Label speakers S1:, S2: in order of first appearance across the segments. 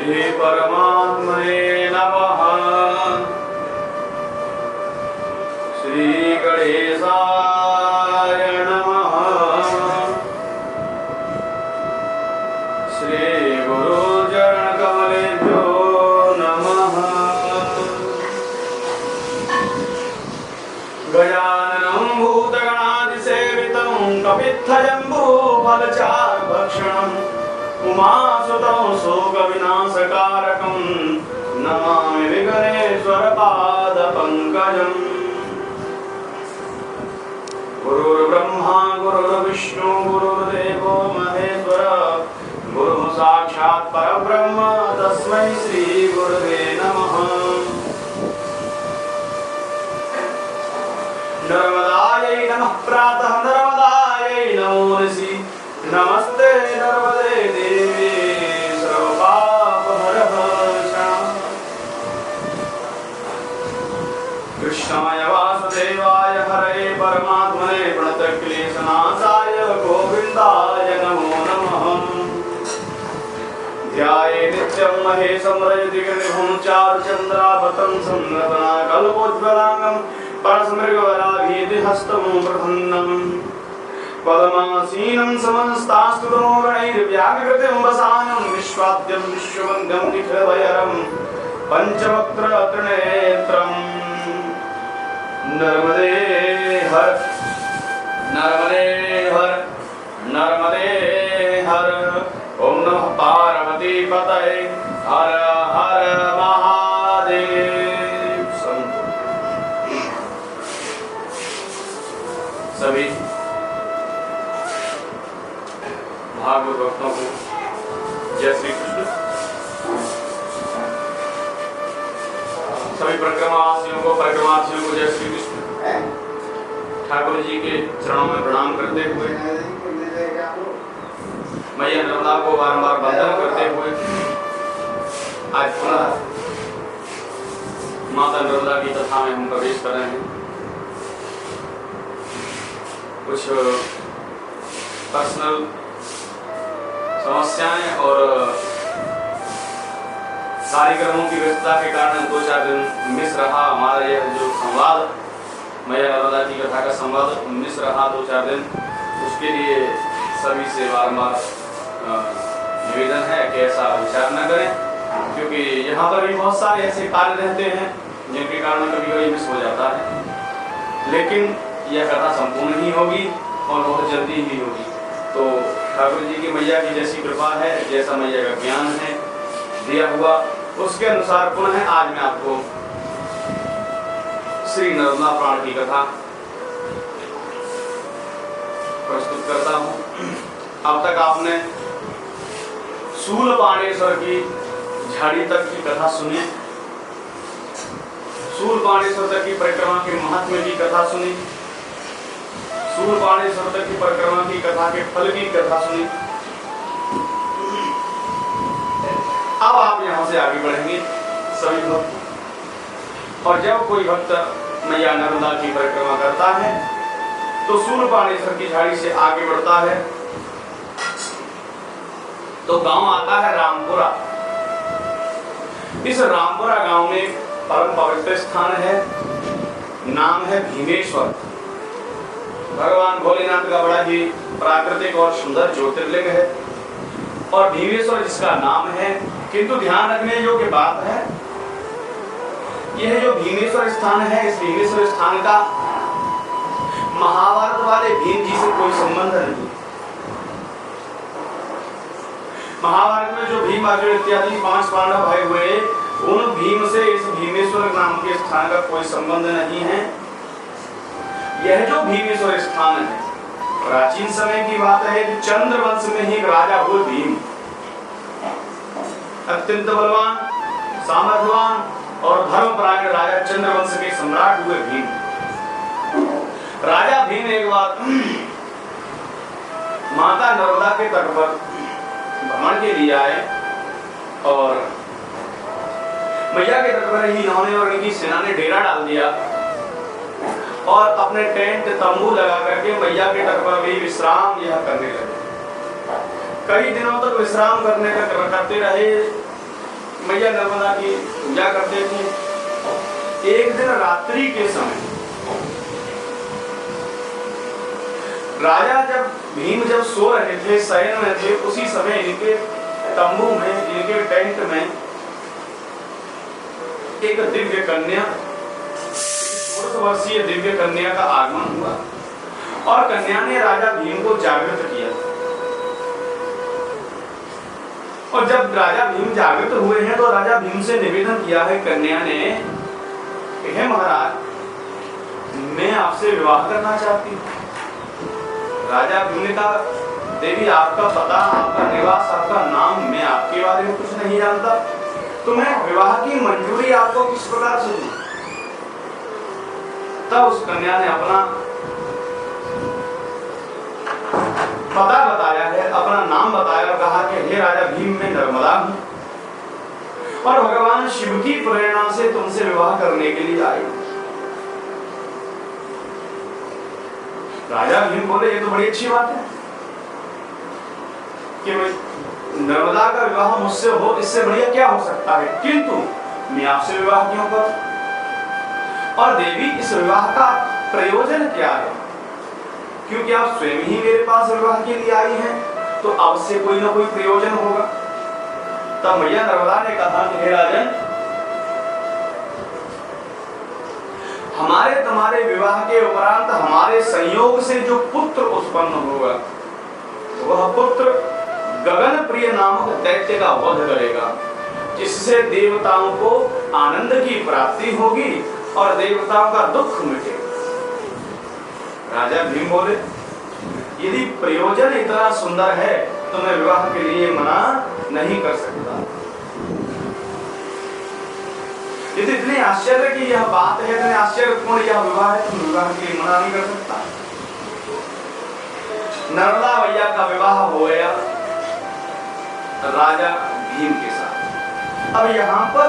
S1: श्री परमात्मने नमः। श्री गणेशाय नमः। श्री गुरुचरणकमलेभ्यो नमः। गजाननं भूतगणादिसेवितं कपित्थजम्बूफलचारुभक्षणम् उमासुतं शोकविनाशकारकं नमामि विघ्नेश्वरपादपङ्कजम्। गुरुर्ब्रह्मा गुरुर्विष्णु गुरुर्देवो महेश्वर गुरुः साक्षात् परब्रह्म तस्मै श्री गुरुवे नमः। नर्मदायै नमः प्रातः नर्मदायै नमो ऋषि नमस्ते नर्मदे देवी सर्वपापहरहरणं। कृष्णाय वासुदेवाय हरे परमात्मने प्रणतक्लेशनाशाय गोविन्दाय नमो नमः। ध्याये नित्यं महेशं रजतिगणिभं चारुचन्द्राभतं संरत्नाकल्पोज्ज्वलाङ्गं परस्मृगवराभीतिहस्तं प्रसन्नम् पद्मासीनं समस्तास्तुतो गणैर्व्याघ्रकृतिं वसानं विश्वाद्यं विश्ववन्द्यं निखिलभयहरं पञ्चवक्त्रत्रिनेत्रम्। नर्मदे हर नर्मदे हर नर्मदे हर। ओम नमः पार्वती पतये हर हर महादेव। सभी भागवत भक्तों को जय श्री कृष्ण। सभी परिक्रमावासियों को परिक्रमार्थियों को जय श्री कृष्ण। ठाकुर जी के चरणों में प्रणाम करते हुए मैया नर्मदा को बारंबार वंदन करते हुए आज पुनः माता नर्मदा की कथा में हम प्रवेश कर रहे हैं। कुछ पर्सनल समस्याएं और कार्यक्रमों की व्यस्तता के कारण 2-4 दिन मिस रहा हमारा यह जो संवाद, मैया नर्मदा की कथा का संवाद मिस रहा 2-4 दिन। उसके लिए सभी से बारंबार निवेदन है कि ऐसा विचार न करें, क्योंकि यहाँ पर भी बहुत सारे ऐसे कार्य रहते हैं जिनके कारण कभी-कभी मिस हो जाता है। लेकिन यह कथा संपूर्ण ही होगी और बहुत जल्दी ही होगी। तो ठाकुर जी की मैया की जैसी कृपा है, जैसा मैया का ज्ञान है दिया हुआ, उसके अनुसार पुनः आज मैं आपको श्री नर्मदा पुराण की कथा प्रस्तुत करता हूँ। अब तक आपने शूलपाणेश्वर की झाड़ी तक की कथा सुनी, शूलपाणेश्वर तक की परिक्रमा के महात्म्य की कथा सुनी, शूलपाणेश्वर तक की परिक्रमा की कथा के फल की कथा सुनी। अब आप यहाँ से आगे बढ़ेंगे सभी भक्त, और जब कोई भक्त मैया नर्मदा की परिक्रमा करता है तो शूलपाणेश्वर की झाड़ी से आगे बढ़ता है तो गांव आता है रामपुरा। इस रामपुरा गांव में परम पवित्र स्थान है, नाम है भीमेश्वर। भगवान भोलेनाथ का बड़ा ही प्राकृतिक और सुंदर ज्योतिर्लिंग है और भीमेश्वर जिसका नाम है। किंतु ध्यान रखने योग्य बात है, यह जो भीमेश्वर स्थान है, इस भीमेश्वर स्थान का महाभारत वाले भीम जी से कोई संबंध नहीं। महाभारत में जो भीम अर्जुन इत्यादि 5 पांडव भाई हुए, उन भीम से इस भीमेश्वर नाम के स्थान का कोई संबंध नहीं है। यह जो भीमेश्वर स्थान है, प्राचीन समय की बात है कि चंद्रवंश में ही राजा हुए भीम, अत्यंत बलवान, सामर्थ्यवान और धर्मपरायण राजा चंद्रवंश के सम्राट हुए भीम। राजा भीम एक बार माता नर्मदा के तट पर भ्रमण के लिए आए और मैया के तट पर ही इन्होंने और इनकी सेना ने डेरा डाल दिया और अपने टेंट तंबू लगा करके मैया के तट पर भी विश्राम यह करने लगे। कई दिनों तक विश्राम करते रहे। मैया नर्मदा की पूजा करते थे। एक दिन रात्रि के समय राजा भीम जब सो रहे थे, शयन में थे, उसी समय इनके तंबू में, इनके टेंट में एक दिव्य कन्या, 16 वर्षीय दिव्य कन्या का आगमन हुआ और कन्या ने राजा भीम को जागृत किया। और जब राजा भीम जागृत हुए हैं तो राजा भीम से निवेदन किया है कन्या ने, हे महाराज, मैं आपसे विवाह करना चाहती हूँ। राजा भीम ने कहा, देवी आपका पता, आपका निवास, आपका नाम, मैं आपके बारे में कुछ नहीं जानता, तो मैं विवाह की मंजूरी आपको किस प्रकार से दूं? तब उस कन्या ने अपना पता बताया है, अपना नाम बताया और कहा कि हे राजा भीम, मैं नर्मदा हूं और भगवान शिव की प्रेरणा से तुमसे विवाह करने के लिए आई। राजा भीम बोले, ये तो बड़ी अच्छी बात है कि नर्मदा का विवाह मुझसे हो, इससे बढ़िया क्या हो सकता है, किंतु मैं आपसे विवाह क्यों करूं? और देवी, इस विवाह का प्रयोजन क्या है? क्योंकि आप स्वयं ही मेरे पास विवाह के लिए आई हैं, तो आपसे कोई ना कोई प्रयोजन होगा। तब मैया नर्मदा ने कहा, हे राजन, हमारे तुम्हारे विवाह के उपरांत हमारे संयोग से जो पुत्र उत्पन्न होगा, वह पुत्र गगन प्रिय नामक दैत्य का वध करेगा, जिससे देवताओं को आनंद की प्राप्ति होगी और देवताओं का दुख मिटेगा। राजा भीम बोले, यदि प्रयोजन इतना सुंदर है तो मैं विवाह के लिए मना नहीं कर सकता। यदि इतने आश्चर्य की यह बात है, इतने आश्चर्यपूर्ण यह विवाह है, तो विवाह के लिए मना नहीं कर सकता। नर्मदा मैया का विवाह हो गया राजा भीम के साथ। अब यहां पर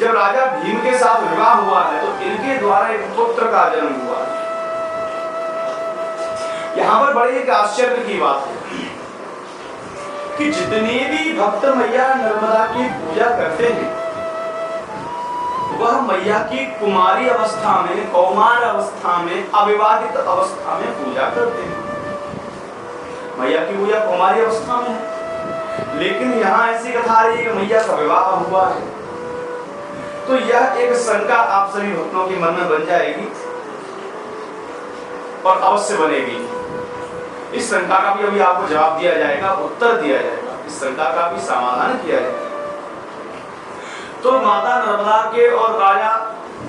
S1: जब राजा भीम के साथ विवाह हुआ है तो इनके द्वारा एक पुत्र का जन्म हुआ है। यहां पर बड़ी एक आश्चर्य की बात है कि जितने भी भक्त मैया नर्मदा की पूजा करते हैं, वह मैया की कुमारी अवस्था में, कौमार अवस्था में, अविवाहित अवस्था में पूजा करते हैं। मैया की पूजा कुमारी अवस्था में है, लेकिन यहाँ ऐसी कथा रही है कि मैया का विवाह हुआ है। तो यह एक शंका आप सभी भक्तों के मन में बन जाएगी और अवश्य बनेगी। इस शंका का भी अभी आपको जवाब दिया जाएगा, उत्तर दिया जाएगा, इस शंका का भी समाधान किया जाएगा। तो माता नर्मदा के और राजा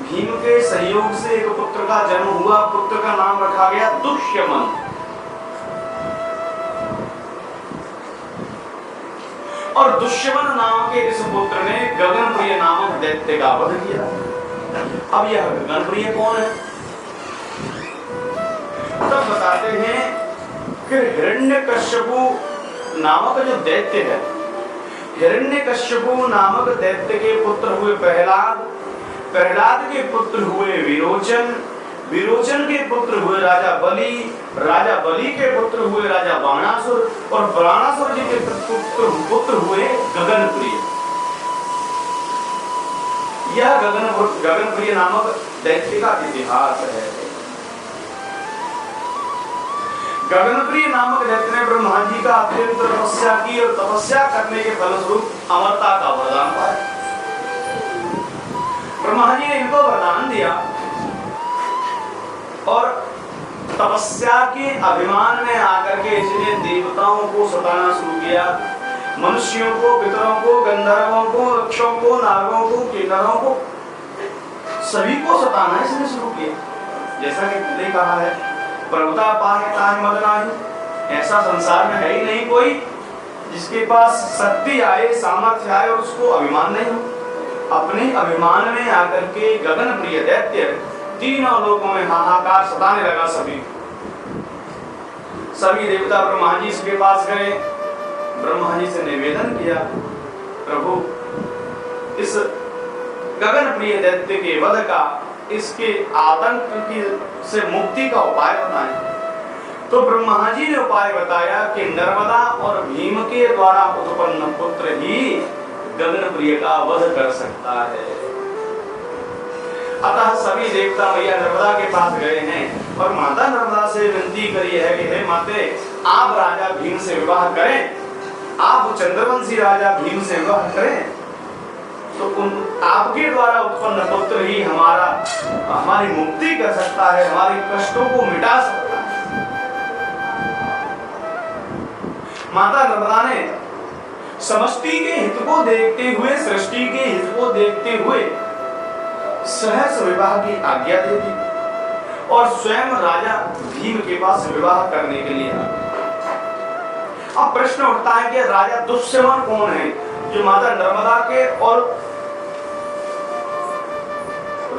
S1: भीम के संयोग से एक पुत्र का जन्म हुआ। पुत्र का नाम रखा गया दुष्यमन। और दुष्यमन नाम के इस पुत्र ने गगनप्रिय नामक दैत्य का वध किया। अब यह गगनप्रिय कौन है? तब बताते हैं कि हिरण्यकश्यपु नामक जो दैत्य है, हिरण्यकश्यपु नामक दैत्य के पुत्र हुए प्रहलाद, प्रहलाद के पुत्र हुए विरोचन, विरोचन के पुत्र हुए राजा बलि, राजा बलि के पुत्र हुए राजा बाणासुर और बाणासुर जी के पुत्र हुए गगनप्रिय। यह गगनप्रिय नामक दैत्य का इतिहास है। गगनप्रिय नामक दैत्य ने ब्रह्मा जी का अत्यंत तपस्या की और तपस्या करने के फलस्वरूप अमरता का वरदान पाया। ब्रह्मा जी ने इनको वरदान दिया और तपस्या के अभिमान में आकर के इसने देवताओं को सताना शुरू किया, मनुष्यों को, पितरों को, गंधर्वों को, यक्षों को, नागों को, किन्नरों को, सभी को सताना इसने शुरू किया। जैसा कि पहले कहा है, प्रभुता पाए ताहि मद नाही। ऐसा संसार में है ही नहीं कोई जिसके पास शक्ति आए, सामर्थ्य आए और उसको अभिमान नहीं हो। अपने अभिमान में आकर के गगनप्रिय दैत्य तीनों लोगों में हाहाकार सताने लगा। सभी देवता ब्रह्मा जी के पास गए, ब्रह्मा जी से निवेदन किया, प्रभु इस गगनप्रिय दैत्य के वध का, इसके आतंक की से मुक्ति का उपाय बताएं। तो ब्रह्मा जी ने उपाय बताया कि नर्मदा और भीम के द्वारा उत्पन्न पुत्र ही गगन प्रिय का वध कर सकता है। अतः सभी देवता मैया नर्मदा के पास गए हैं और माता नर्मदा से विनती करी है कि हे माते, आप राजा भीम से विवाह करें, आप चंद्रवंशी राजा भीम से विवाह करें, तो उन आपके द्वारा उत्पन्न पुत्र ही हमारी मुक्ति कर सकता है, हमारे कष्टों को मिटा सकता है। माता नर्मदा ने समष्टि के हित को देखते हुए, सृष्टि के हित को देखते हुए सहर्ष विवाह की आज्ञा दे दी और स्वयं राजा भीम के पास विवाह करने के लिए आ गए। अब प्रश्न उठता है कि राजा दुष्यमन कौन है जो माता नर्मदा के और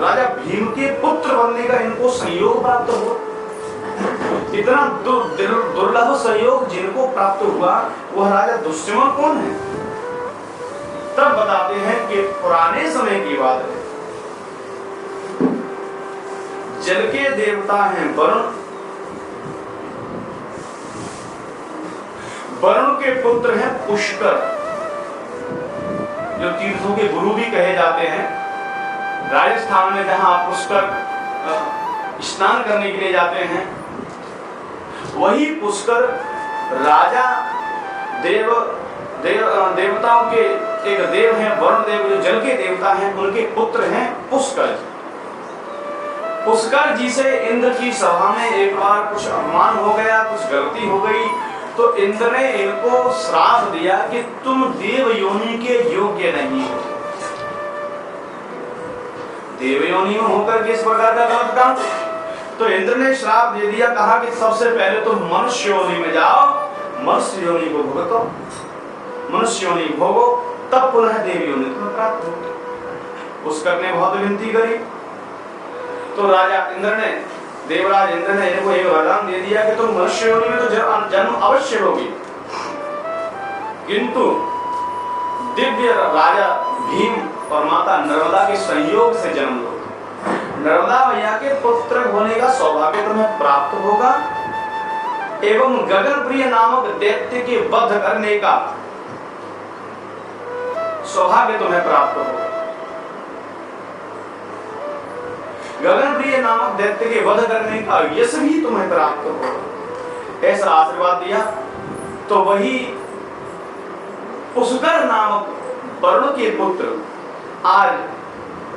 S1: राजा भीम के पुत्र बनने का इनको संयोग प्राप्त हुआ? इतना दुर्लभ संयोग जिनको प्राप्त हुआ, वह राजा दुष्यमन कौन है? तब बताते हैं कि पुराने समय की बात है। जल के देवता हैं वरुण, वरुण के पुत्र हैं पुष्कर, जो तीर्थों के गुरु भी कहे जाते हैं। राजस्थान में जहां पुष्कर स्नान करने के लिए जाते हैं, वही पुष्कर राजा देवताओं के एक देव हैं वरुण देव, जो जल के देवता हैं, उनके पुत्र हैं पुष्कर। पुष्कर जी से इंद्र की सभा में एक बार कुछ अपमान हो गया, कुछ गलती हो गई, तो इंद्र ने इनको श्राप दिया कि तुम देव योनि के योग्य नहीं हो। देव योनि में होकर किस प्रकार का गलत काम? तो इंद्र ने श्राप दे दिया, कहा कि सबसे पहले तुम मनुष्य योनि में जाओ, मनुष्य योनि को भुगतो, मनुष्य योनि भोगो, तब पुनः देव योनि तुम्हें प्राप्त होगी। पुष्कर ने बहुत विनती करी, तो राजा इंद्र ने, देवराज इंद्र ने इनको एक वरदान दे दिया कि तुम मनुष्य योनि में तो जन्म अवश्य होगी, किंतु दिव्य राजा भीम और माता नर्मदा के संयोग से जन्म लो। नर्मदा मैया के पुत्र होने का सौभाग्य तुम्हें प्राप्त होगा एवं गगन प्रिय नामक दैत्य के वध करने का सौभाग्य तुम्हें प्राप्त होगा। गगन प्रिय नामक दैत्य के वध करने का यश भी तुम्हें प्राप्त होगा, ऐसा आशीर्वाद दिया। तो वही पुष्कर नामक वरुण के पुत्र आज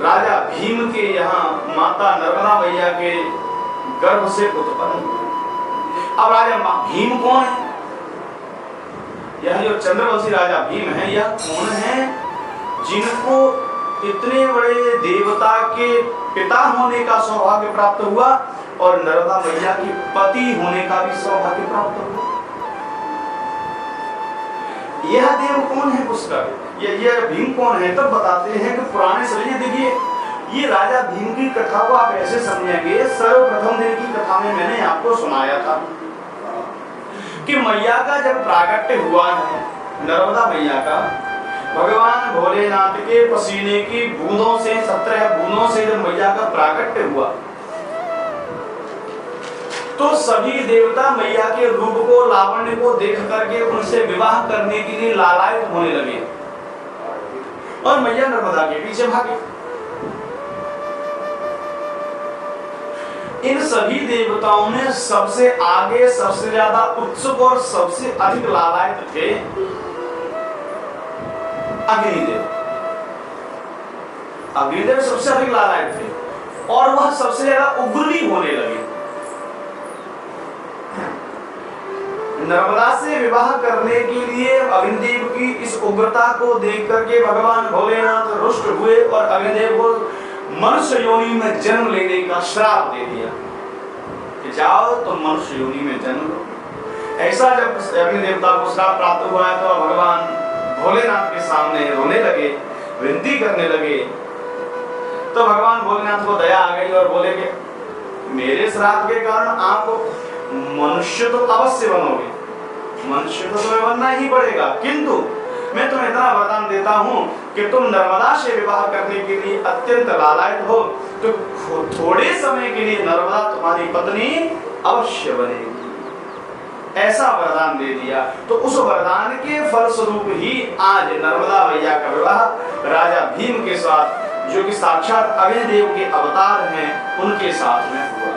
S1: राजा भीम के यहाँ माता नर्मदा मैया के गर्भ से उत्पन्न हुए। अब राजा भीम कौन है? यह जो चंद्रवंशी राजा भीम है, यह कौन है जिनको इतने बड़े देवता के पिता होने का सौभाग्य प्राप्त हुआ और नर्मदा मैया के पति होने का भी सौभाग्य प्राप्त हुआ? यह देव कौन है पुष्कर? यह भीम कौन है? तब बताते हैं कि पुराने समय, देखिए ये राजा भीम की कथा को आप ऐसे समझेंगे, सर्वप्रथम दिन की कथा में मैंने आपको सुनाया था कि मैया का जब प्राकट्य हुआ है, नर्मदा मैया का, भगवान भोलेनाथ के पसीने की बूंदों से, 17 बूंदों से जब मैया का प्राकट्य हुआ, तो सभी देवता मैया के रूप को, लावण्य को देख करके उनसे विवाह करने के लिए लालायित होने लगे और मैया नर्मदा के पीछे भागे। इन सभी देवताओं में सबसे आगे, सबसे ज्यादा उत्सुक और सबसे अधिक लालायित थे अग्निदेव। अग्निदेव सबसे अधिक लालायित थे और वह सबसे ज्यादा उग्र भी होने लगे। नर्मदा से विवाह करने के लिए अग्निदेव की इस उग्रता को देख करके भगवान भोलेनाथ रुष्ट हुए और अग्निदेव को मनुष्य योनि में जन्म लेने का श्राप दे दिया कि जाओ तुम मनुष्य योनि में जन्म लो। ऐसा जब अग्नि देवता को श्राप प्राप्त हुआ तो भगवान भोलेनाथ के सामने रोने लगे, विनती करने लगे। तो भगवान भोलेनाथ को दया आ गई और बोले कि मेरे श्राप के कारण आप मनुष्य तो अवश्य बनोगे, मनुष्य तो तुम्हें बनना ही पड़ेगा, किंतु मैं तुम्हें इतना वरदान देता हूं कि तुम नर्मदा से विवाह करने के लिए अत्यंत लालायित हो, तो थोड़े समय के लिए नर्मदा तुम्हारी पत्नी अवश्य बनेगी। ऐसा वरदान दे दिया। तो उस वरदान के फलस्वरूप ही आज नर्मदा मैया का विवाह राजा भीम के साथ, जो कि साक्षात अग्निदेव के अवतार हैं, उनके साथ में हुआ।